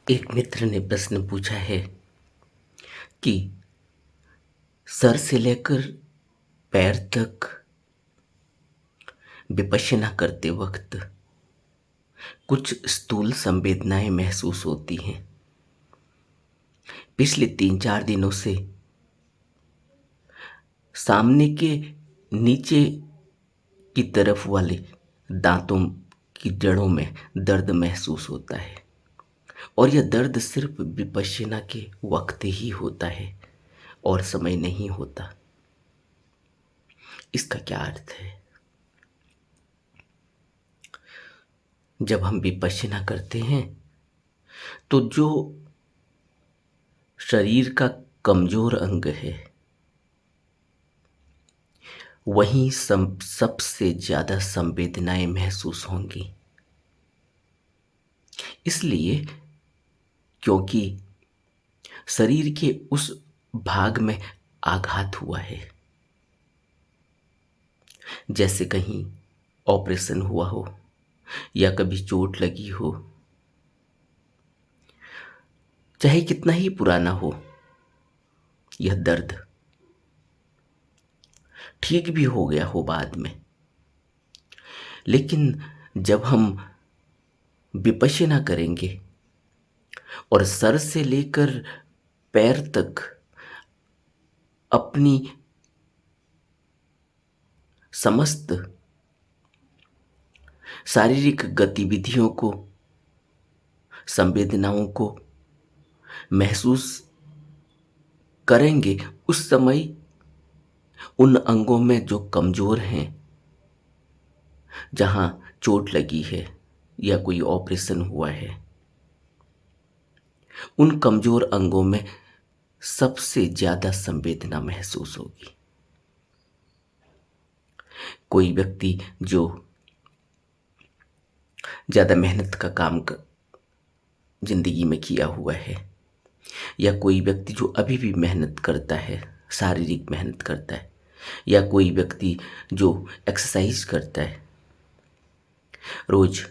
एक मित्र ने प्रश्न पूछा है कि सर से लेकर पैर तक विपश्यना करते वक्त कुछ स्थूल संवेदनाएं महसूस होती हैं। पिछले 3-4 दिनों से सामने के नीचे की तरफ वाले दांतों की जड़ों में दर्द महसूस होता है और यह दर्द सिर्फ विपश्यना के वक्त ही होता है और समय नहीं होता। इसका क्या अर्थ है? जब हम विपश्यना करते हैं तो जो शरीर का कमजोर अंग है वहीं सबसे ज्यादा संवेदनाएं महसूस होंगी। इसलिए क्योंकि शरीर के उस भाग में आघात हुआ है, जैसे कहीं ऑपरेशन हुआ हो या कभी चोट लगी हो, चाहे कितना ही पुराना हो, यह दर्द ठीक भी हो गया हो बाद में, लेकिन जब हम विपश्यना करेंगे और सर से लेकर पैर तक अपनी समस्त शारीरिक गतिविधियों को, संवेदनाओं को महसूस करेंगे, उस समय उन अंगों में जो कमजोर हैं, जहां चोट लगी है या कोई ऑपरेशन हुआ है, उन कमजोर अंगों में सबसे ज्यादा संवेदना महसूस होगी। कोई व्यक्ति जो ज्यादा मेहनत का काम जिंदगी में किया हुआ है, या कोई व्यक्ति जो अभी भी मेहनत करता है, शारीरिक मेहनत करता है, या कोई व्यक्ति जो एक्सरसाइज करता है, रोज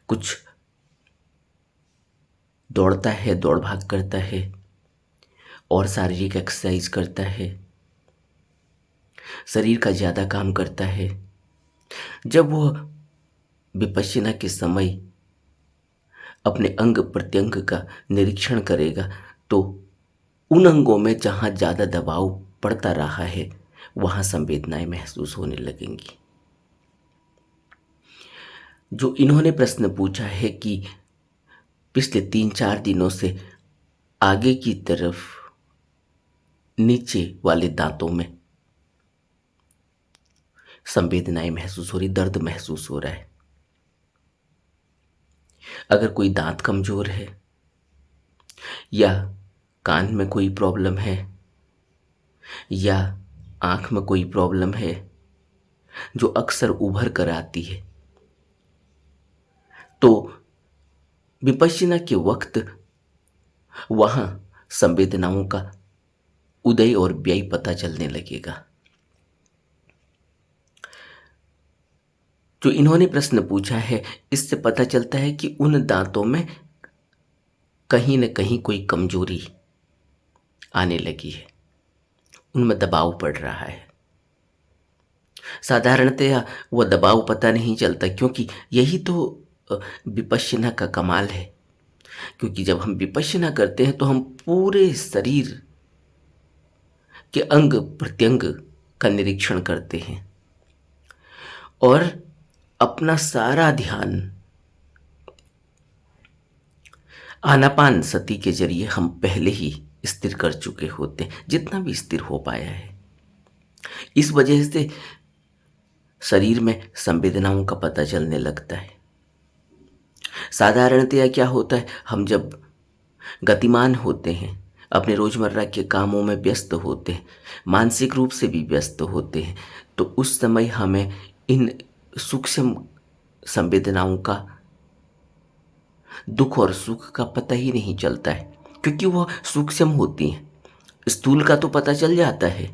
कुछ दौड़ता है, दौड़ भाग करता है और शारीरिक एक्सरसाइज करता है, शरीर का ज्यादा काम करता है, जब वह विपश्यना के समय अपने अंग प्रत्यंग का निरीक्षण करेगा तो उन अंगों में जहां ज्यादा दबाव पड़ता रहा है वहां संवेदनाएं महसूस होने लगेंगी। जो इन्होंने प्रश्न पूछा है कि पिछले 3-4 दिनों से आगे की तरफ नीचे वाले दांतों में संवेदनाएं महसूस हो रही, दर्द महसूस हो रहा है। अगर कोई दांत कमजोर है या कान में कोई प्रॉब्लम है या आंख में कोई प्रॉब्लम है जो अक्सर उभर कर आती है, तो विपश्यना के वक्त वहां संवेदनाओं का उदय और व्यय पता चलने लगेगा। जो इन्होंने प्रश्न पूछा है, इससे पता चलता है कि उन दांतों में कहीं न कहीं कोई कमजोरी आने लगी है, उनमें दबाव पड़ रहा है। साधारणतया वह दबाव पता नहीं चलता, क्योंकि यही तो विपश्यना का कमाल है। क्योंकि जब हम विपश्यना करते हैं तो हम पूरे शरीर के अंग प्रत्यंग का निरीक्षण करते हैं और अपना सारा ध्यान आनापान सती के जरिए हम पहले ही स्थिर कर चुके होते हैं, जितना भी स्थिर हो पाया है। इस वजह से शरीर में संवेदनाओं का पता चलने लगता है। साधारणतया क्या होता है, हम जब गतिमान होते हैं, अपने रोजमर्रा के कामों में व्यस्त होते हैं, मानसिक रूप से भी व्यस्त होते हैं, तो उस समय हमें इन सूक्ष्म संवेदनाओं का, दुख और सुख का पता ही नहीं चलता है, क्योंकि वह सूक्ष्म होती हैं। स्थूल का तो पता चल जाता है,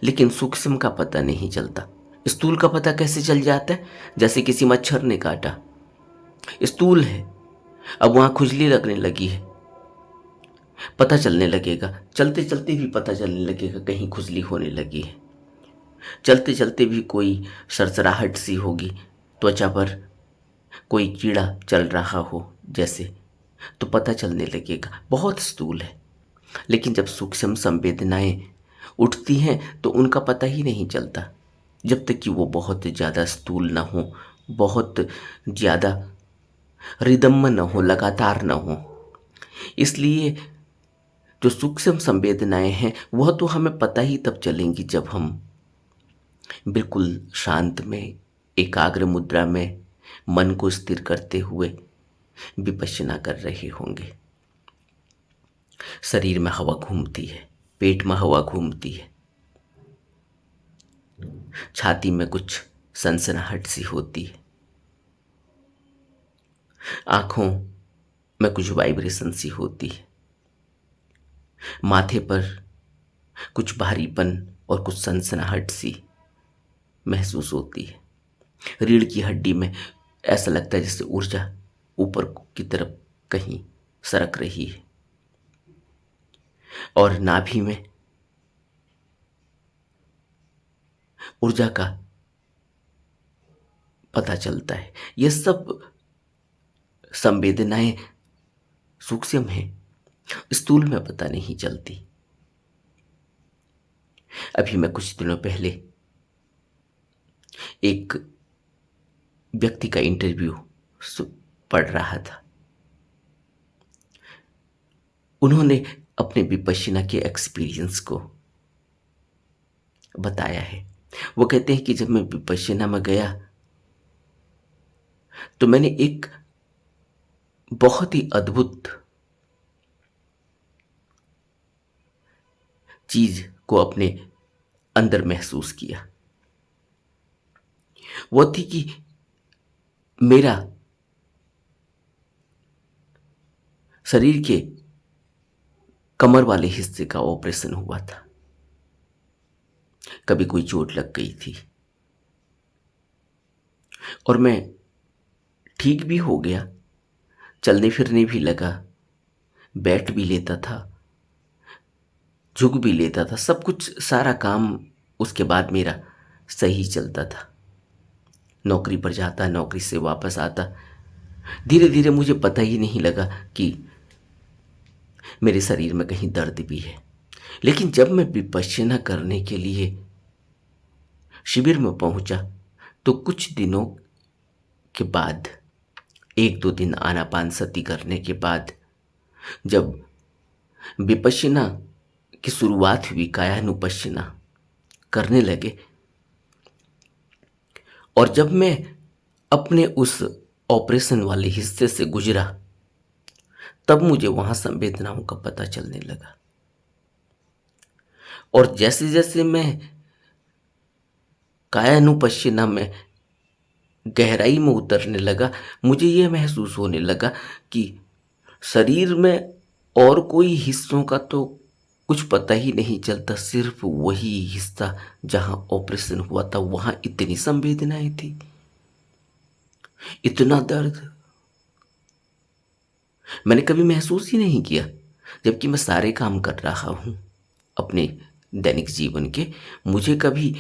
लेकिन सूक्ष्म का पता नहीं चलता। स्थूल का पता कैसे चल जाता है? जैसे किसी मच्छर ने काटा स्थूल है। अब वहाँ खुजली लगने लगी है, पता चलने लगेगा, चलते चलते भी पता चलने लगेगा कहीं खुजली होने लगी है। चलते चलते भी कोई सरसराहट सी होगी त्वचा पर, कोई कीड़ा चल रहा हो जैसे, तो पता चलने लगेगा। बहुत स्थूल है। लेकिन जब सूक्ष्म संवेदनाएं उठती हैं तो उनका पता ही नहीं चलता, जब तक कि वो बहुत ज़्यादा स्थूल ना हो, बहुत ज़्यादा रिदम्म न हो, लगातार न हो। इसलिए जो सूक्ष्म संवेदनाएं हैं वह तो हमें पता ही तब चलेंगी जब हम बिल्कुल शांत में, एकाग्र मुद्रा में मन को स्थिर करते हुए विपश्यना कर रहे होंगे। शरीर में हवा घूमती है, पेट में हवा घूमती है, छाती में कुछ सनसनाहट सी होती है, आंखों में कुछ वाइब्रेशन सी होती है, माथे पर कुछ भारीपन और कुछ सनसनाहट सी महसूस होती है। रीढ़ की हड्डी में ऐसा लगता है जैसे ऊर्जा ऊपर की तरफ कहीं सरक रही है, और नाभि में ऊर्जा का पता चलता है। ये सब संवेदनाएं सूक्ष्म हैं, स्थूल में पता नहीं चलती। अभी मैं कुछ दिनों पहले एक व्यक्ति का इंटरव्यू पढ़ रहा था। उन्होंने अपने विपश्यना के एक्सपीरियंस को बताया है। वो कहते हैं कि जब मैं विपश्यना में गया तो मैंने एक बहुत ही अद्भुत चीज को अपने अंदर महसूस किया। वो थी कि मेरा शरीर के कमर वाले हिस्से का ऑपरेशन हुआ था। कभी कोई चोट लग गई थी और मैं ठीक भी हो गया, चलने फिरने भी लगा, बैठ भी लेता था, झुक भी लेता था, सब कुछ सारा काम उसके बाद मेरा सही चलता था। नौकरी पर जाता, नौकरी से वापस आता, धीरे धीरे मुझे पता ही नहीं लगा कि मेरे शरीर में कहीं दर्द भी है। लेकिन जब मैं विपश्यना करने के लिए शिविर में पहुंचा तो कुछ दिनों के बाद, एक दो दिन आनापानसती करने के बाद, जब विपश्यना की शुरुआत हुई, कायानुपश्यना करने लगे, और जब मैं अपने उस ऑपरेशन वाले हिस्से से गुजरा तब मुझे वहां संवेदनाओं का पता चलने लगा। और जैसे जैसे मैं कायानुपश्यना में गहराई में उतरने लगा, मुझे यह महसूस होने लगा कि शरीर में और कोई हिस्सों का तो कुछ पता ही नहीं चलता, सिर्फ वही हिस्सा जहां ऑपरेशन हुआ था वहां इतनी संवेदनाएं थी, इतना दर्द मैंने कभी महसूस ही नहीं किया। जबकि मैं सारे काम कर रहा हूं अपने दैनिक जीवन के, मुझे कभी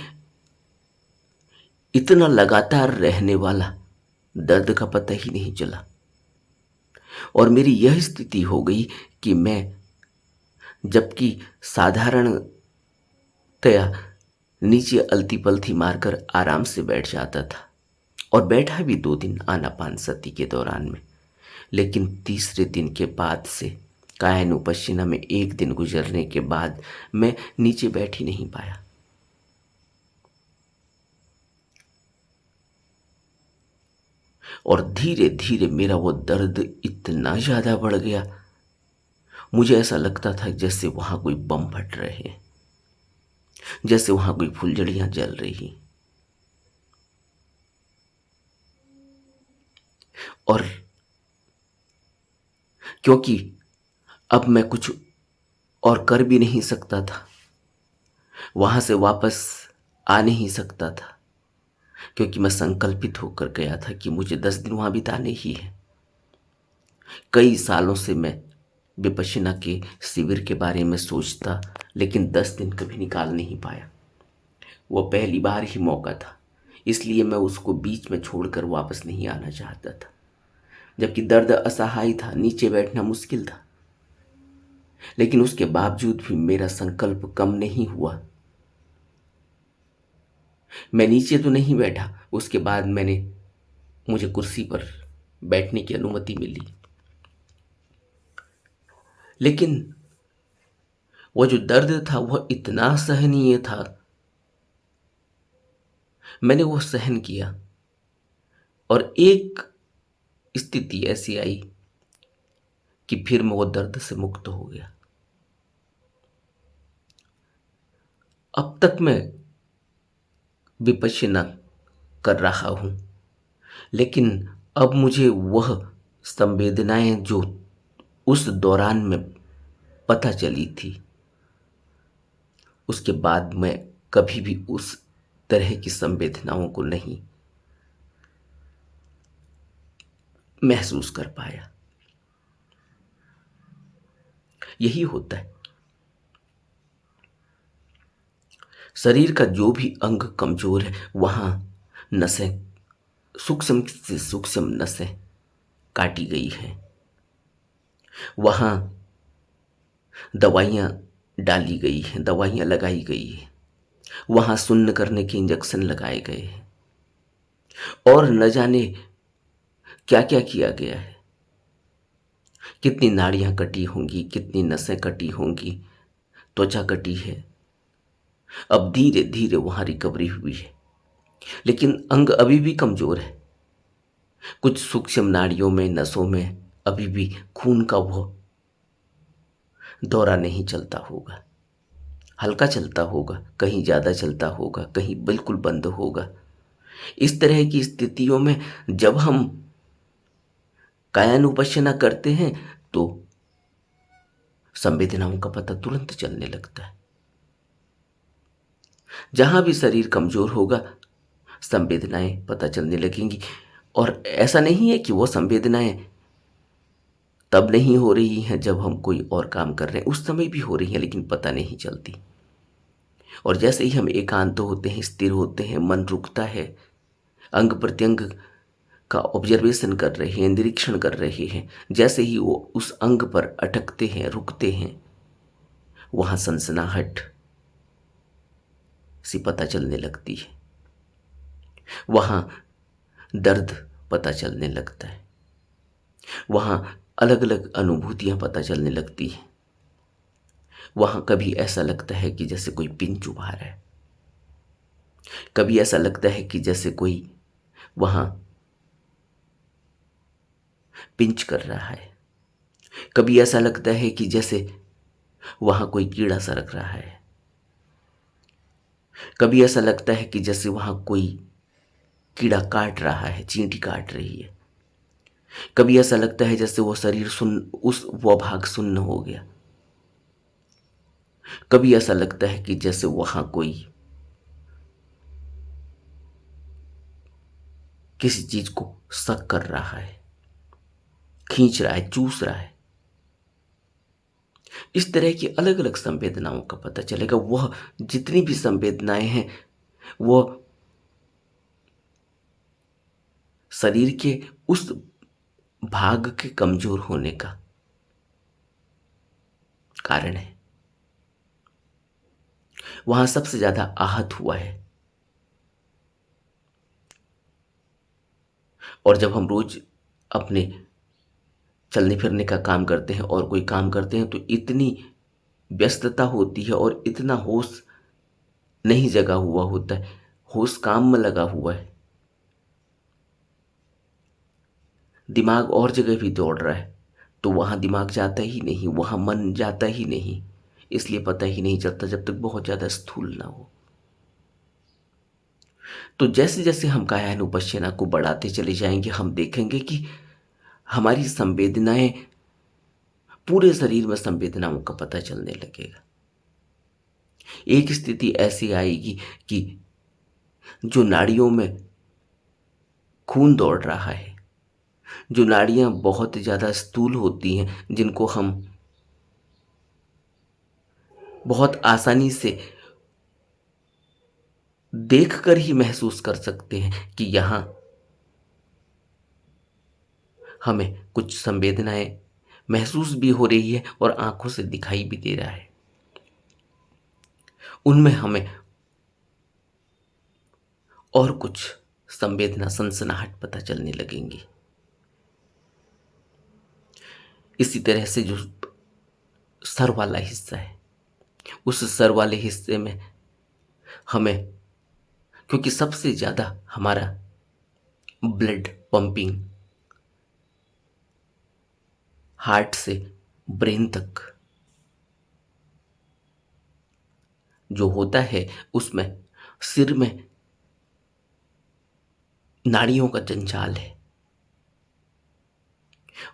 इतना लगातार रहने वाला दर्द का पता ही नहीं चला। और मेरी यह स्थिति हो गई कि मैं, जबकि साधारणतया नीचे अलती पलथी मारकर आराम से बैठ जाता था, और बैठा भी 2 दिन आनापानसती के दौरान में, लेकिन तीसरे दिन के बाद से, कायानुपश्यना में 1 दिन गुजरने के बाद, मैं नीचे बैठ ही नहीं पाया। और धीरे धीरे मेरा वो दर्द इतना ज्यादा बढ़ गया, मुझे ऐसा लगता था जैसे वहां कोई बम फट रहे हैं, जैसे वहां कोई फुलझड़ियां जल रही। और क्योंकि अब मैं कुछ और कर भी नहीं सकता था, वहां से वापस आ नहीं सकता था, क्योंकि मैं संकल्पित होकर गया था कि मुझे 10 दिन वहां बिताने ही है। कई सालों से मैं विपश्यना के शिविर के बारे में सोचता, लेकिन 10 दिन कभी निकाल नहीं पाया। वो पहली बार ही मौका था, इसलिए मैं उसको बीच में छोड़कर वापस नहीं आना चाहता था। जबकि दर्द असहाय था, नीचे बैठना मुश्किल था, लेकिन उसके बावजूद भी मेरा संकल्प कम नहीं हुआ। मैं नीचे तो नहीं बैठा, उसके बाद मुझे कुर्सी पर बैठने की अनुमति मिली। लेकिन वो जो दर्द था वह इतना सहनीय था, मैंने वो सहन किया। और एक स्थिति ऐसी आई कि फिर मैं वो दर्द से मुक्त हो गया। अब तक मैं विपश्यना कर रहा हूं, लेकिन अब मुझे वह संवेदनाएं जो उस दौरान में पता चली थी, उसके बाद मैं कभी भी उस तरह की संवेदनाओं को नहीं महसूस कर पाया। यही होता है, शरीर का जो भी अंग कमजोर है वहां नसें, सूक्ष्म से सूक्ष्म नसें काटी गई हैं, वहां दवाइयां डाली गई हैं, दवाइयां लगाई गई हैं, वहां सुन्न करने के इंजेक्शन लगाए गए हैं, और न जाने क्या क्या किया गया है। कितनी नाड़ियां कटी होंगी, कितनी नसें कटी होंगी, त्वचा कटी है। अब धीरे धीरे वहां रिकवरी हुई है, लेकिन अंग अभी भी कमजोर है। कुछ सूक्ष्म नाड़ियों में, नसों में अभी भी खून का वो दौरा नहीं चलता होगा, हल्का चलता होगा, कहीं ज्यादा चलता होगा, कहीं बिल्कुल बंद होगा। इस तरह की स्थितियों में जब हम कायानुपश्यना करते हैं तो संवेदनाओं का पता तुरंत चलने लगता है। जहां भी शरीर कमजोर होगा संवेदनाएं पता चलने लगेंगी। और ऐसा नहीं है कि वो संवेदनाएं तब नहीं हो रही हैं जब हम कोई और काम कर रहे हैं, उस समय भी हो रही हैं, लेकिन पता नहीं चलती। और जैसे ही हम एकांत होते हैं, स्थिर होते हैं, मन रुकता है, अंग प्रत्यंग का ऑब्जर्वेशन कर रहे हैं, निरीक्षण कर रहे हैं, जैसे ही वो उस अंग पर अटकते हैं, रुकते हैं, वहां सनसनाहट सी पता चलने लगती है, वहां दर्द पता चलने लगता है, वहां अलग अलग अनुभूतियां पता चलने लगती हैं। वहां कभी ऐसा लगता है कि जैसे कोई पिन चुभा रहा है, कभी ऐसा लगता है कि जैसे कोई वहां पिंच कर रहा है, कभी ऐसा लगता है कि जैसे वहां कोई कीड़ा सरक रहा है, कभी ऐसा लगता है कि जैसे वहां कोई कीड़ा काट रहा है, चींटी काट रही है, कभी ऐसा लगता है जैसे वो शरीर वो भाग सुन्न हो गया, कभी ऐसा लगता है कि जैसे वहां कोई किसी चीज को शक कर रहा है, खींच रहा है, चूस रहा है। इस तरह की अलग अलग संवेदनाओं का पता चलेगा। वह जितनी भी संवेदनाएं हैं वो शरीर के उस भाग के कमजोर होने का कारण है। वहां सबसे ज्यादा आहत हुआ है। और जब हम रोज अपने चलने फिरने का काम करते हैं और कोई काम करते हैं तो इतनी व्यस्तता होती है और इतना होश नहीं जगा हुआ होता है, होश काम में लगा हुआ है, दिमाग और जगह भी दौड़ रहा है, तो वहां दिमाग जाता ही नहीं, वहां मन जाता ही नहीं, इसलिए पता ही नहीं चलता जब तक बहुत ज्यादा स्थूल ना हो। तो जैसे जैसे हम कायानुपश्यना को बढ़ाते चले जाएंगे हम देखेंगे कि हमारी संवेदनाएं, पूरे शरीर में संवेदनाओं का पता चलने लगेगा। एक स्थिति ऐसी आएगी कि जो नाड़ियों में खून दौड़ रहा है, जो नाड़ियाँ बहुत ज़्यादा स्थूल होती हैं, जिनको हम बहुत आसानी से देखकर ही महसूस कर सकते हैं कि यहाँ हमें कुछ संवेदनाएं महसूस भी हो रही है और आंखों से दिखाई भी दे रहा है। उनमें हमें और कुछ संवेदना सनसनाहट पता चलने लगेंगी। इसी तरह से जो सर वाला हिस्सा है, उस सर वाले हिस्से में हमें, क्योंकि सबसे ज़्यादा हमारा ब्लड पंपिंग हार्ट से ब्रेन तक जो होता है, उसमें सिर में नाड़ियों का जंजाल है,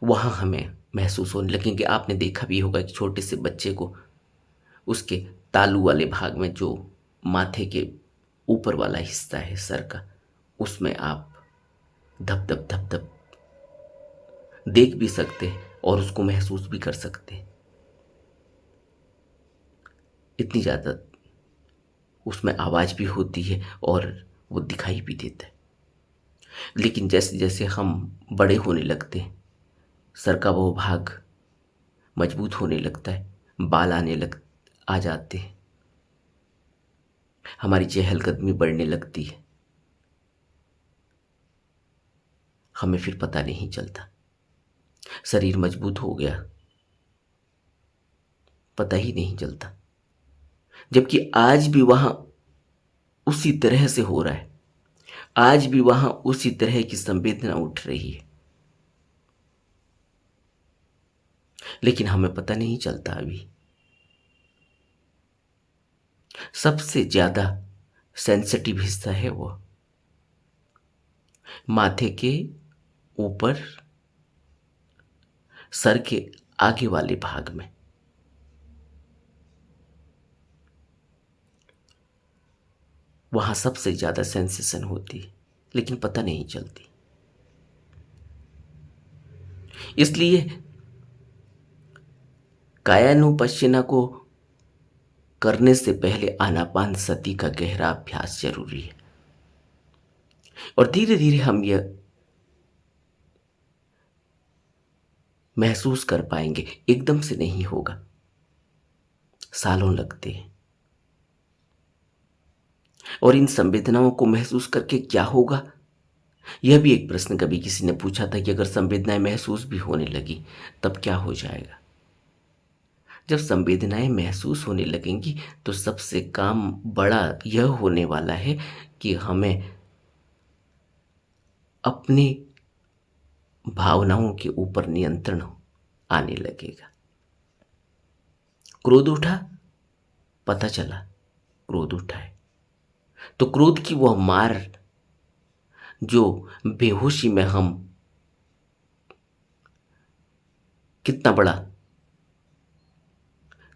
वहाँ हमें महसूस होने लगेंगे। आपने देखा भी होगा कि छोटे से बच्चे को उसके तालू वाले भाग में, जो माथे के ऊपर वाला हिस्सा है सर का, उसमें आप धप धप धप धप देख भी सकते हैं और उसको महसूस भी कर सकते हैं। इतनी ज़्यादा उसमें आवाज़ भी होती है और वो दिखाई भी देता है। लेकिन जैसे जैसे हम बड़े होने लगते हैं, सर का वो भाग मजबूत होने लगता है, बाल आ जाते हैं, हमारी चहलकदमी बढ़ने लगती है, हमें फिर पता नहीं चलता, शरीर मजबूत हो गया, पता ही नहीं चलता। जबकि आज भी वहां उसी तरह से हो रहा है, आज भी वहां उसी तरह की संवेदना उठ रही है, लेकिन हमें पता नहीं चलता। अभी सबसे ज्यादा सेंसिटिव हिस्सा है वो माथे के ऊपर, सर के आगे वाले भाग में। वहां सबसे ज्यादा सेंसेशन होती है, लेकिन पता नहीं चलती। इसलिए कायानुपश्यना को करने से पहले आनापान सती का गहरा अभ्यास जरूरी है, और धीरे धीरे हम यह महसूस कर पाएंगे। एकदम से नहीं होगा, सालों लगते हैं। और इन संवेदनाओं को महसूस करके क्या होगा, यह भी एक प्रश्न कभी किसी ने पूछा था कि अगर संवेदनाएं महसूस भी होने लगी तब क्या हो जाएगा। जब संवेदनाएं महसूस होने लगेंगी तो सबसे काम बड़ा यह होने वाला है कि हमें अपनी भावनाओं के ऊपर नियंत्रण आने लगेगा। क्रोध उठा, पता चला क्रोध उठा है, तो क्रोध की वह मार जो बेहोशी में हम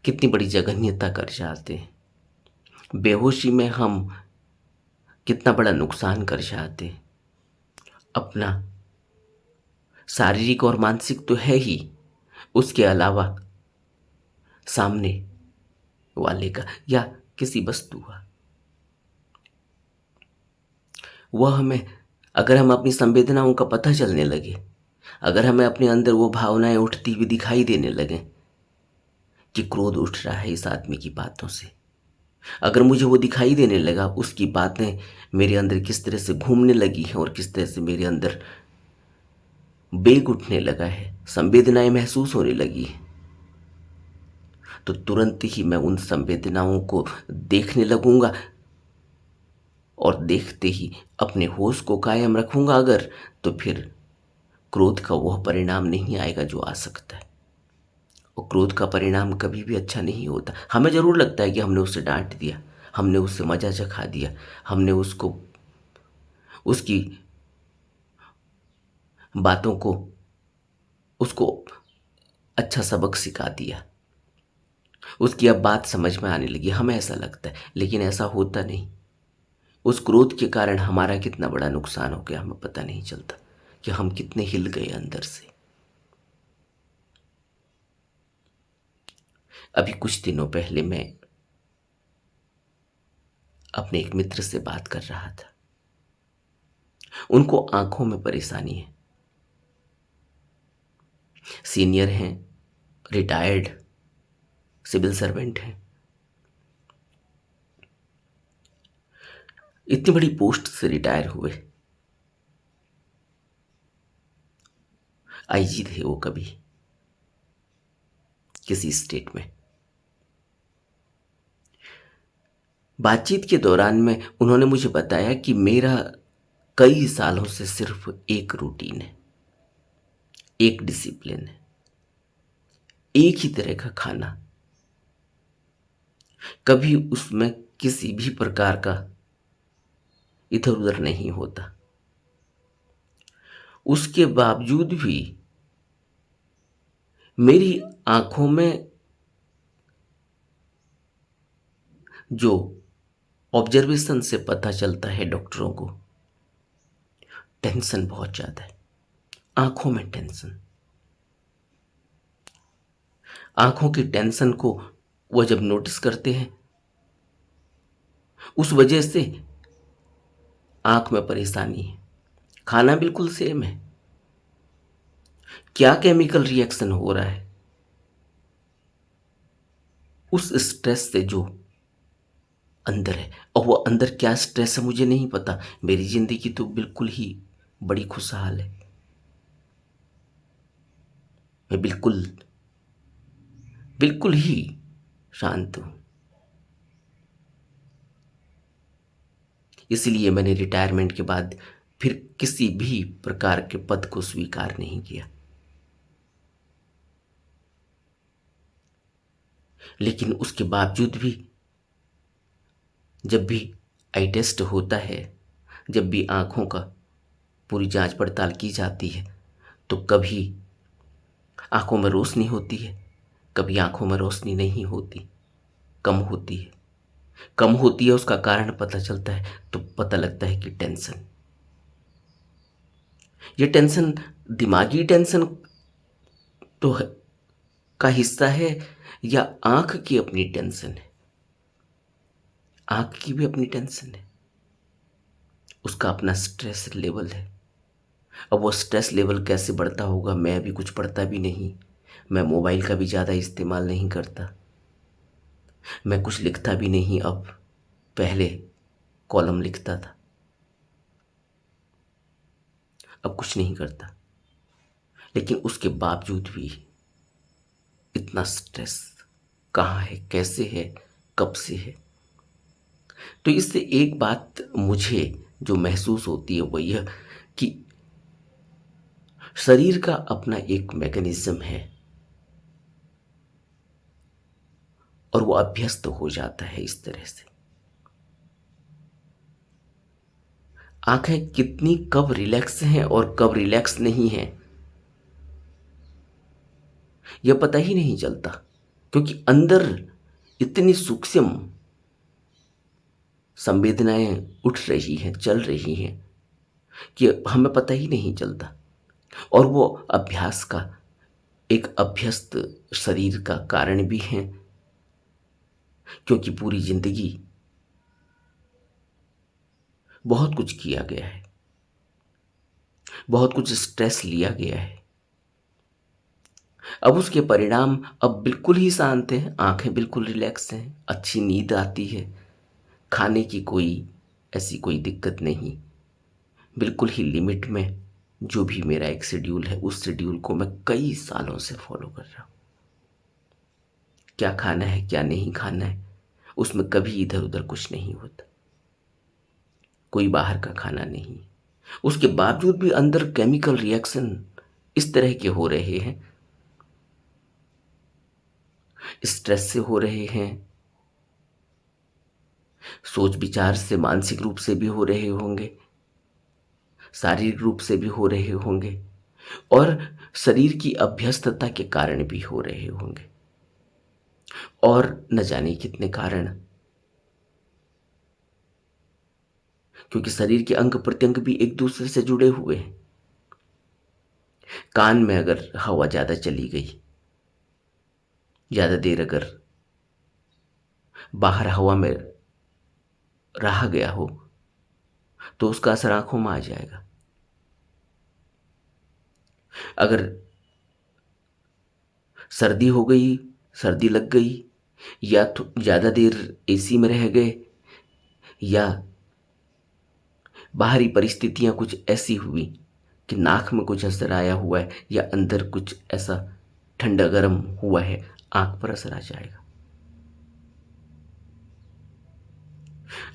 कितनी बड़ी जघन्यता कर जाते हैं, बेहोशी में हम कितना बड़ा नुकसान कर जाते हैं, अपना शारीरिक और मानसिक तो है ही, उसके अलावा सामने वाले का या किसी वस्तु का। वह हमें, अगर हम अपनी संवेदनाओं का पता चलने लगे, अगर हमें अपने अंदर वो भावनाएं उठती हुई दिखाई देने लगे कि क्रोध उठ रहा है इस आदमी की बातों से, अगर मुझे वो दिखाई देने लगा, उसकी बातें मेरे अंदर किस तरह से घूमने लगी हैं और किस तरह से मेरे अंदर बेग उठने लगा है, संवेदनाएं महसूस होने लगी है, तो तुरंत ही मैं उन संवेदनाओं को देखने लगूंगा और देखते ही अपने होश को कायम रखूंगा। अगर तो फिर क्रोध का वह परिणाम नहीं आएगा जो आ सकता है, और क्रोध का परिणाम कभी भी अच्छा नहीं होता। हमें जरूर लगता है कि हमने उसे डांट दिया, हमने उससे मजा चखा दिया, हमने उसकी बातों को, उसको अच्छा सबक सिखा दिया, उसकी अब बात समझ में आने लगी, हमें ऐसा लगता है। लेकिन ऐसा होता नहीं। उस क्रोध के कारण हमारा कितना बड़ा नुकसान हो गया हमें पता नहीं चलता, कि हम कितने हिल गए अंदर से। अभी कुछ दिनों पहले मैं अपने एक मित्र से बात कर रहा था। उनको आंखों में परेशानी है। सीनियर हैं, रिटायर्ड सिविल सर्वेंट हैं, इतनी बड़ी पोस्ट से रिटायर हुए। आईजी थे वो कभी किसी स्टेट में। बातचीत के दौरान में उन्होंने मुझे बताया कि मेरा कई सालों से सिर्फ एक रूटीन है, एक डिसिप्लिन है, एक ही तरह का खाना, कभी उसमें किसी भी प्रकार का इधर उधर नहीं होता। उसके बावजूद भी मेरी आंखों में जो ऑब्जर्वेशन से पता चलता है डॉक्टरों को, टेंशन बहुत ज्यादा है। आंखों में टेंशन, आंखों की टेंशन को वो जब नोटिस करते हैं, उस वजह से आंख में परेशानी है। खाना बिल्कुल सेम है, क्या केमिकल रिएक्शन हो रहा है उस स्ट्रेस से जो अंदर है। और वो अंदर क्या स्ट्रेस है मुझे नहीं पता। मेरी जिंदगी तो बिल्कुल ही बड़ी खुशहाल है। मैं बिल्कुल बिल्कुल ही शांत हूं। इसलिए मैंने रिटायरमेंट के बाद फिर किसी भी प्रकार के पद को स्वीकार नहीं किया। लेकिन उसके बावजूद भी जब भी आई टेस्ट होता है, जब भी आंखों का पूरी जांच पड़ताल की जाती है, तो कभी आंखों में रोशनी होती है, कभी आंखों में रोशनी नहीं होती, कम होती है। कम होती है, उसका कारण पता चलता है तो पता लगता है कि टेंशन। ये टेंशन दिमागी टेंशन तो का हिस्सा है या आंख की अपनी टेंशन है। आंख की भी अपनी टेंशन है, उसका अपना स्ट्रेस लेवल है। अब वो स्ट्रेस लेवल कैसे बढ़ता होगा, मैं अभी कुछ पढ़ता भी नहीं। मैं मोबाइल का भी ज़्यादा इस्तेमाल नहीं करता, मैं कुछ लिखता भी नहीं अब। पहले कॉलम लिखता था, अब कुछ नहीं करता। लेकिन उसके बावजूद भी इतना स्ट्रेस कहाँ है, कैसे है, कब से है। तो इससे एक बात मुझे जो महसूस होती है वो यह कि शरीर का अपना एक मैकेनिज्म है और वो अभ्यस्त हो जाता है इस तरह से। आंखें कितनी कब रिलैक्स हैं और कब रिलैक्स नहीं हैं यह पता ही नहीं चलता, क्योंकि अंदर इतनी सूक्ष्म संवेदनाएं उठ रही हैं, चल रही हैं कि हमें पता ही नहीं चलता। और वो अभ्यास का, एक अभ्यस्त शरीर का कारण भी है, क्योंकि पूरी जिंदगी बहुत कुछ किया गया है, बहुत कुछ स्ट्रेस लिया गया है। अब उसके परिणाम अब बिल्कुल ही शांत हैं, आंखें बिल्कुल रिलैक्स हैं, अच्छी नींद आती है, खाने की कोई ऐसी कोई दिक्कत नहीं, बिल्कुल ही लिमिट में। जो भी मेरा एक शेड्यूल है, उस शेड्यूल को मैं कई सालों से फॉलो कर रहा हूँ। क्या खाना है, क्या नहीं खाना है, उसमें कभी इधर उधर कुछ नहीं होता, कोई बाहर का खाना नहीं। उसके बावजूद भी अंदर केमिकल रिएक्शन इस तरह के हो रहे हैं, स्ट्रेस से हो रहे हैं, सोच विचार से, मानसिक रूप से भी हो रहे होंगे, शारीरिक रूप से भी हो रहे होंगे, और शरीर की अभ्यस्तता के कारण भी हो रहे होंगे, और न जाने कितने कारण। क्योंकि शरीर के अंग प्रत्यंग भी एक दूसरे से जुड़े हुए हैं। कान में अगर हवा ज़्यादा चली गई, ज़्यादा देर अगर बाहर हवा में रहा गया हो, तो उसका असर आंखों में आ जाएगा। अगर सर्दी हो गई, सर्दी लग गई, या तो ज़्यादा देर एसी में रह गए, या बाहरी परिस्थितियां कुछ ऐसी हुई कि नाक में कुछ असर आया हुआ है, या अंदर कुछ ऐसा ठंडा गर्म हुआ है, आंख पर असर आ जाएगा।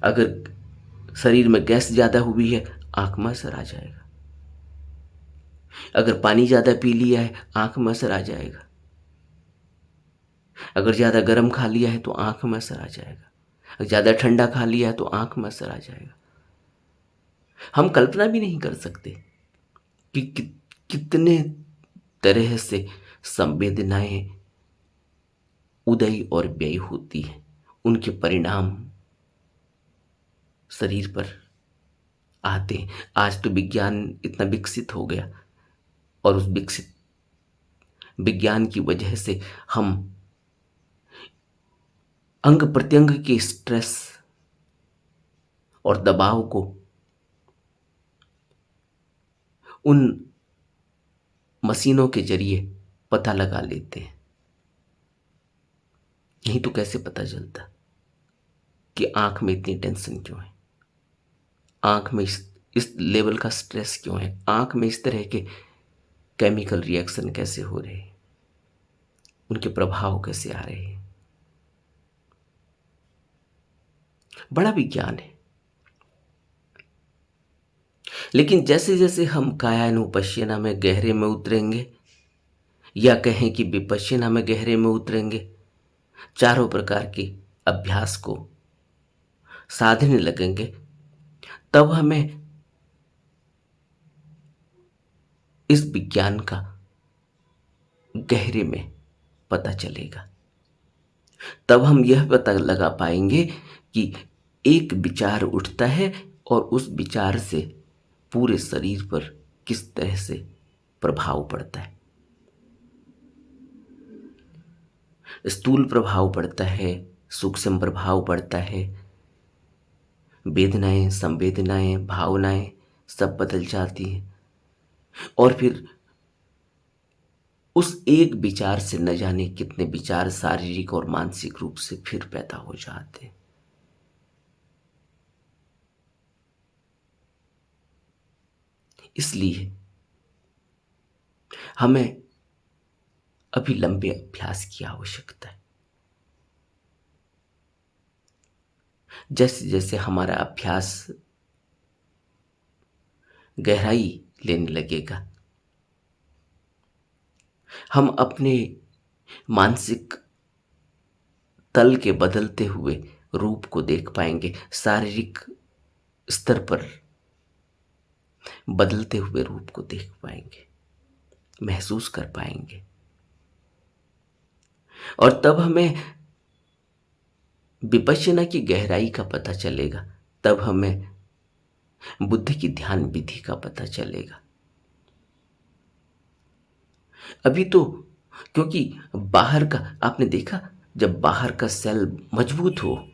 अगर शरीर में गैस ज़्यादा हुई है, आंख में असर आ जाएगा। अगर पानी ज़्यादा पी लिया है, आंख में असर आ जाएगा। अगर ज़्यादा गर्म खा लिया है तो आंख में असर आ जाएगा। अगर ज़्यादा ठंडा खा लिया है तो आंख में असर आ जाएगा। हम कल्पना भी नहीं कर सकते कि कितने तरह से संवेदनाएं उदय और व्यय होती हैं, उनके परिणाम शरीर पर आते हैं। आज तो विज्ञान इतना विकसित हो गया, और उस विकसित विज्ञान की वजह से हम अंग प्रत्यंग के स्ट्रेस और दबाव को उन मशीनों के जरिए पता लगा लेते हैं। नहीं तो कैसे पता चलता कि आंख में इतनी टेंशन क्यों है, आंख में इस लेवल का स्ट्रेस क्यों है, आंख में इस तरह के केमिकल रिएक्शन कैसे हो रहे हैं, उनके प्रभाव कैसे आ रहे हैं। बड़ा विज्ञान है। लेकिन जैसे जैसे हम कायानुपश्यना में गहरे में उतरेंगे, या कहें कि विपश्यना में गहरे में उतरेंगे, चारों प्रकार के अभ्यास को साधने लगेंगे, तब हमें इस विज्ञान का गहरे में पता चलेगा। तब हम यह पता लगा पाएंगे कि एक विचार उठता है और उस विचार से पूरे शरीर पर किस तरह से प्रभाव पड़ता है। स्थूल प्रभाव पड़ता है, सूक्ष्म प्रभाव पड़ता है, वेदनाएं, संवेदनाएं, भावनाएं सब बदल जाती हैं, और फिर उस एक विचार से न जाने कितने विचार शारीरिक और मानसिक रूप से फिर पैदा हो जाते हैं। इसलिए हमें अभी लंबे अभ्यास की आवश्यकता है। जैसे जैसे हमारा अभ्यास गहराई लेने लगेगा, हम अपने मानसिक तल के बदलते हुए रूप को देख पाएंगे, शारीरिक स्तर पर बदलते हुए रूप को देख पाएंगे, महसूस कर पाएंगे। और तब हमें विपश्यना की गहराई का पता चलेगा, तब हमें बुद्ध की ध्यान विधि का पता चलेगा। अभी तो क्योंकि बाहर का आपने देखा, जब बाहर का सेल मजबूत हो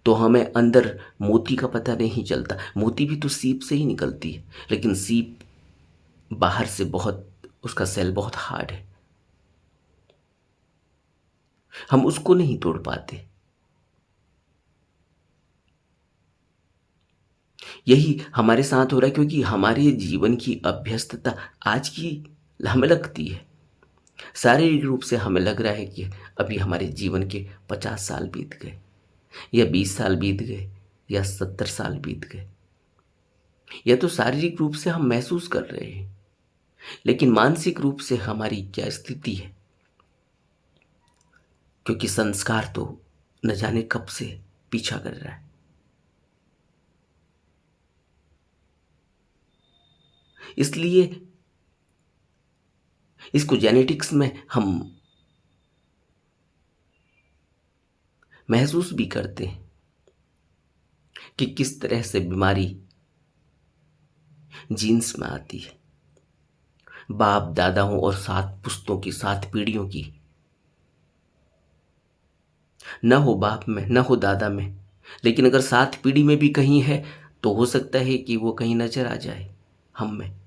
तो हमें अंदर मोती का पता नहीं चलता। मोती भी तो सीप से ही निकलती है, लेकिन सीप बाहर से बहुत, उसका सेल बहुत हार्ड है, हम उसको नहीं तोड़ पाते। यही हमारे साथ हो रहा है, क्योंकि हमारे जीवन की अभ्यस्तता आज की हमें लगती है, शारीरिक रूप से हमें लग रहा है कि अभी हमारे जीवन के 50 साल बीत गए, या 20 साल बीत गए, या 70 साल बीत गए। यह तो शारीरिक रूप से हम महसूस कर रहे हैं, लेकिन मानसिक रूप से हमारी क्या स्थिति है, क्योंकि संस्कार तो न जाने कब से पीछा कर रहा है। इसलिए इसको जेनेटिक्स में हम महसूस भी करते हैं कि किस तरह से बीमारी जीन्स में आती है। बाप दादाओं और 7 पुश्तों की, 7 पीढ़ियों की। न हो बाप में, न हो दादा में, लेकिन अगर 7 पीढ़ी में भी कहीं है तो हो सकता है कि वो कहीं नजर आ जाए हम में।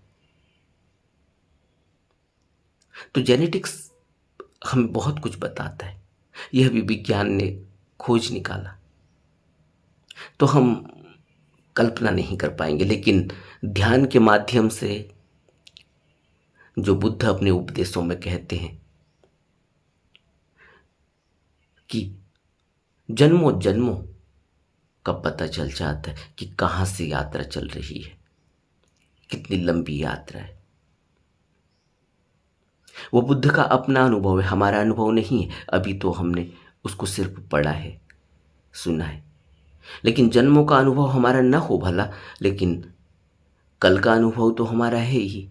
तो जेनेटिक्स हमें बहुत कुछ बताता है, यह भी विज्ञान ने खोज निकाला। तो हम कल्पना नहीं कर पाएंगे, लेकिन ध्यान के माध्यम से जो बुद्ध अपने उपदेशों में कहते हैं कि जन्मों जन्मों का पता चल जाता है कि कहाँ से यात्रा चल रही है, कितनी लंबी यात्रा है। वो बुद्ध का अपना अनुभव है, हमारा अनुभव नहीं है। अभी तो हमने उसको सिर्फ पढ़ा है, सुना है, लेकिन जन्मों का अनुभव हमारा न हो भला, लेकिन कल का अनुभव तो हमारा है ही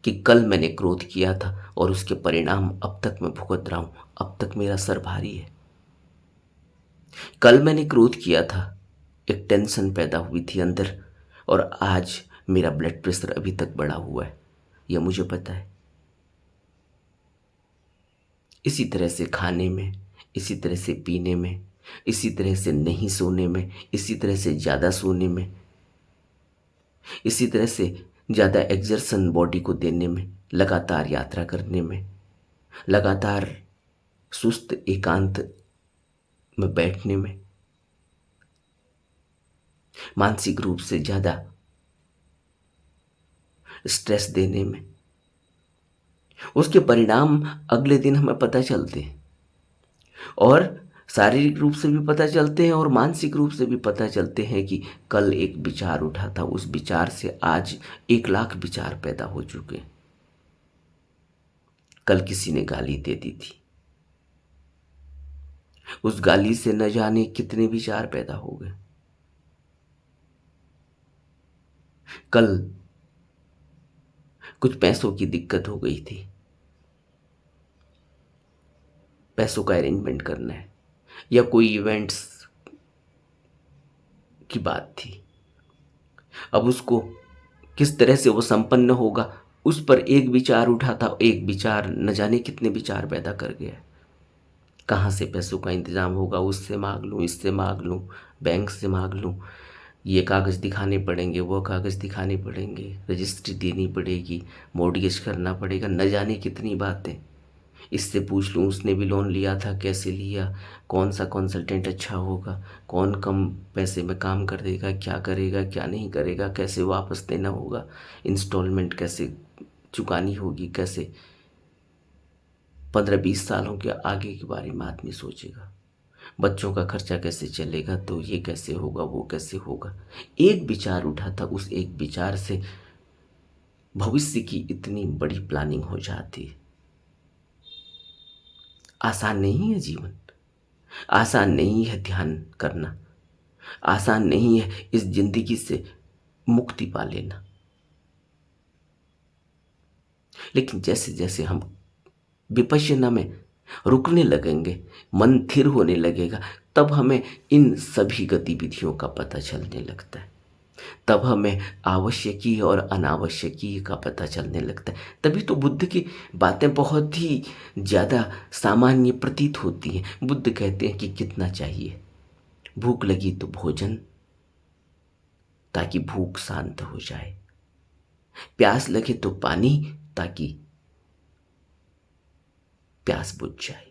कि कल मैंने क्रोध किया था और उसके परिणाम अब तक मैं भुगत रहा हूं, अब तक मेरा सर भारी है। कल मैंने क्रोध किया था, एक टेंशन पैदा हुई थी अंदर, और आज मेरा ब्लड प्रेशर अभी तक बढ़ा हुआ है, यह मुझे पता है। इसी तरह से खाने में, इसी तरह से पीने में, इसी तरह से नहीं सोने में, इसी तरह से ज़्यादा सोने में, इसी तरह से ज़्यादा एक्सर्शन बॉडी को देने में, लगातार यात्रा करने में, लगातार सुस्त एकांत में बैठने में, मानसिक रूप से ज़्यादा स्ट्रेस देने में, उसके परिणाम अगले दिन हमें पता चलते हैं। और शारीरिक रूप से भी पता चलते हैं और मानसिक रूप से भी पता चलते हैं कि कल एक विचार उठा था, उस विचार से आज 1 लाख विचार पैदा हो चुके हैं। कल किसी ने गाली दे दी थी, उस गाली से न जाने कितने विचार पैदा हो गए। कल कुछ पैसों की दिक्कत हो गई थी, पैसों का अरेंजमेंट करना है, या कोई इवेंट्स की बात थी, अब उसको किस तरह से वो संपन्न होगा, उस पर एक विचार उठा था, एक विचार न जाने कितने विचार पैदा कर गया। कहाँ से पैसों का इंतजाम होगा, उससे मांग लूँ, इससे मांग लूँ, बैंक से मांग लूँ, ये कागज़ दिखाने पड़ेंगे, वो कागज़ दिखाने पड़ेंगे, रजिस्ट्री देनी पड़ेगी, मॉर्गेज करना पड़ेगा, न जाने कितनी बातें। इससे पूछ लूँ, उसने भी लोन लिया था, कैसे लिया, कौन सा कंसल्टेंट अच्छा होगा, कौन कम पैसे में काम कर देगा, क्या करेगा क्या नहीं करेगा, कैसे वापस देना होगा, इंस्टॉलमेंट कैसे चुकानी होगी, कैसे 15-20 सालों के आगे के बारे में आदमी सोचेगा, बच्चों का खर्चा कैसे चलेगा, तो ये कैसे होगा, वो कैसे होगा। एक विचार उठा था, उस एक विचार से भविष्य की इतनी बड़ी प्लानिंग हो जाती है। आसान नहीं है जीवन, आसान नहीं है ध्यान करना, आसान नहीं है इस जिंदगी से मुक्ति पा लेना। लेकिन जैसे जैसे हम विपश्यना में रुकने लगेंगे, मन थिर होने लगेगा, तब हमें इन सभी गतिविधियों का पता चलने लगता है, तब हमें आवश्यकीय और अनावश्यकीय का पता चलने लगता है। तभी तो बुद्ध की बातें बहुत ही ज़्यादा सामान्य प्रतीत होती हैं। बुद्ध कहते हैं कि कितना चाहिए, भूख लगी तो भोजन ताकि भूख शांत हो जाए, प्यास लगे तो पानी ताकि प्यास बुझ जाए,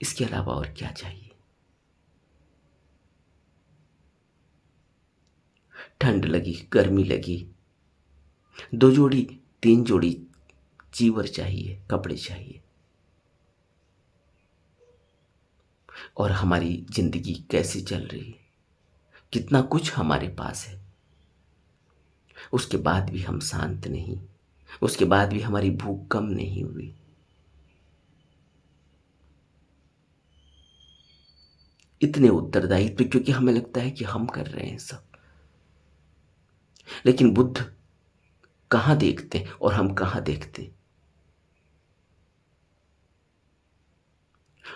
इसके अलावा और क्या चाहिए। ठंड लगी, गर्मी लगी, 2 जोड़ी 3 जोड़ी चीवर चाहिए, कपड़े चाहिए। और हमारी जिंदगी कैसी चल रही है, कितना कुछ हमारे पास है, उसके बाद भी हम शांत नहीं, उसके बाद भी हमारी भूख कम नहीं हुई। इतने उत्तरदायित्व क्योंकि हमें लगता है कि हम कर रहे हैं सब, लेकिन बुद्ध कहाँ देखते हैं और हम कहाँ देखते हैं।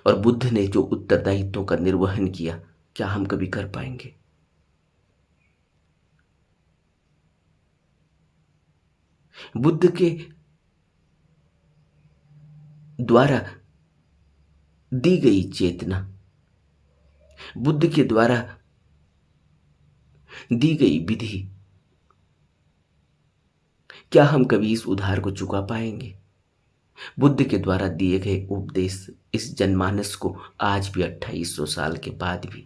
और बुद्ध ने जो उत्तरदायित्वों का निर्वहन किया, क्या हम कभी कर पाएंगे। बुद्ध के द्वारा दी गई चेतना, बुद्ध के द्वारा दी गई विधि, क्या हम कभी इस उधार को चुका पाएंगे? बुद्ध के द्वारा दिए गए उपदेश इस जनमानस को आज भी 2800 साल के बाद भी,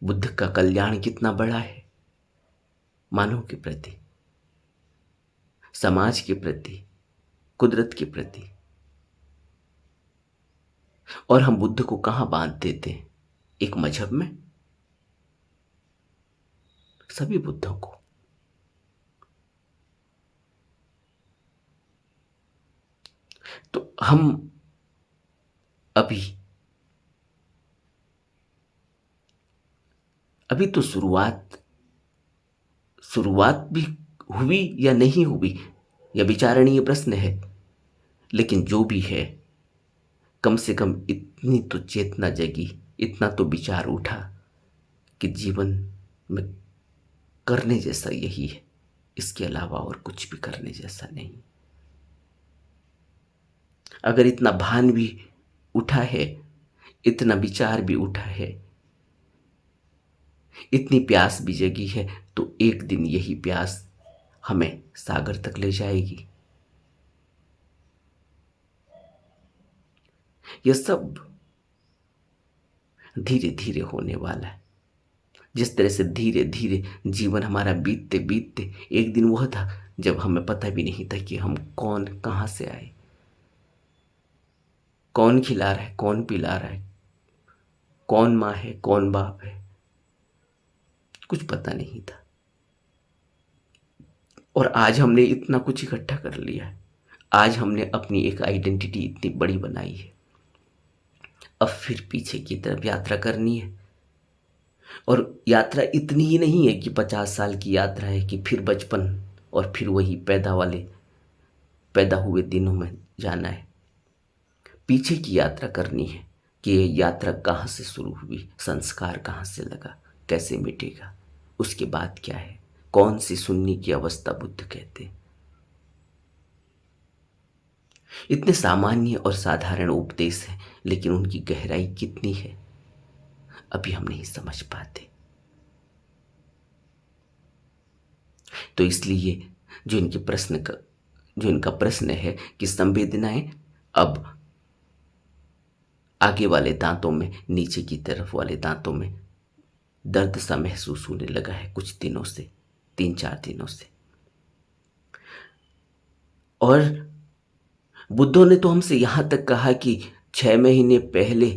बुद्ध का कल्याण कितना बड़ा है मानव के प्रति, समाज के प्रति, कुदरत के प्रति। और हम बुद्ध को कहां बांध देते हैं? एक मजहब में? सभी बुद्धों को। तो हम अभी अभी तो शुरुआत भी हुई या नहीं हुई, यह विचारणीय प्रश्न है। लेकिन जो भी है, कम से कम इतनी तो चेतना जगी, इतना तो विचार उठा कि जीवन में करने जैसा यही है, इसके अलावा और कुछ भी करने जैसा नहीं। अगर इतना भान भी उठा है, इतना विचार भी उठा है, इतनी प्यास भी जगी है, तो एक दिन यही प्यास हमें सागर तक ले जाएगी। यह सब धीरे धीरे होने वाला है। जिस तरह से धीरे धीरे जीवन हमारा बीतते बीतते एक दिन वह था जब हमें पता भी नहीं था कि हम कौन कहां से आए, कौन खिला रहा है, कौन पिला रहा है, कौन माँ है, कौन बाप है, कुछ पता नहीं था। और आज हमने इतना कुछ इकट्ठा कर लिया है, आज हमने अपनी एक आइडेंटिटी इतनी बड़ी बनाई है। अब फिर पीछे की तरफ यात्रा करनी है। और यात्रा इतनी ही नहीं है कि 50 साल की यात्रा है कि फिर बचपन और फिर वही पैदा हुए दिनों में जाना है। पीछे की यात्रा करनी है कि ये यात्रा कहाँ से शुरू हुई, संस्कार कहाँ से लगा, कैसे मिटेगा, उसके बाद क्या है, कौन सी सुन्नी की अवस्था बुद्ध कहते हैं। इतने सामान्य और साधारण उपदेश हैं, लेकिन उनकी गहराई कितनी है अभी हम नहीं समझ पाते। तो इसलिए जो इनका प्रश्न है कि संवेदनाएं अब आगे वाले दांतों में, नीचे की तरफ वाले दांतों में दर्द सा महसूस होने लगा है कुछ दिनों से, 3-4 दिनों से। और बुद्धों ने तो हमसे यहां तक कहा कि 6 महीने पहले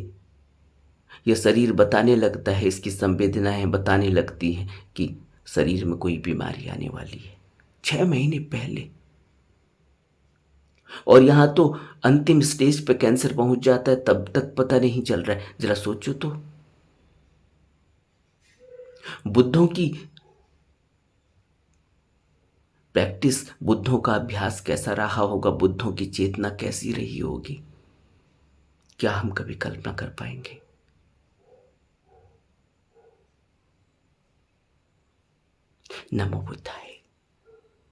यह शरीर बताने लगता है, इसकी संवेदनाएं बताने लगती हैं कि शरीर में कोई बीमारी आने वाली है। 6 महीने पहले। और यहां तो अंतिम स्टेज पे कैंसर पहुंच जाता है, तब तक पता नहीं चल रहा है। जरा सोचो तो, बुद्धों की प्रैक्टिस, बुद्धों का अभ्यास कैसा रहा होगा, बुद्धों की चेतना कैसी रही होगी, क्या हम कभी कल्पना कर पाएंगे? नमो बुद्धाय।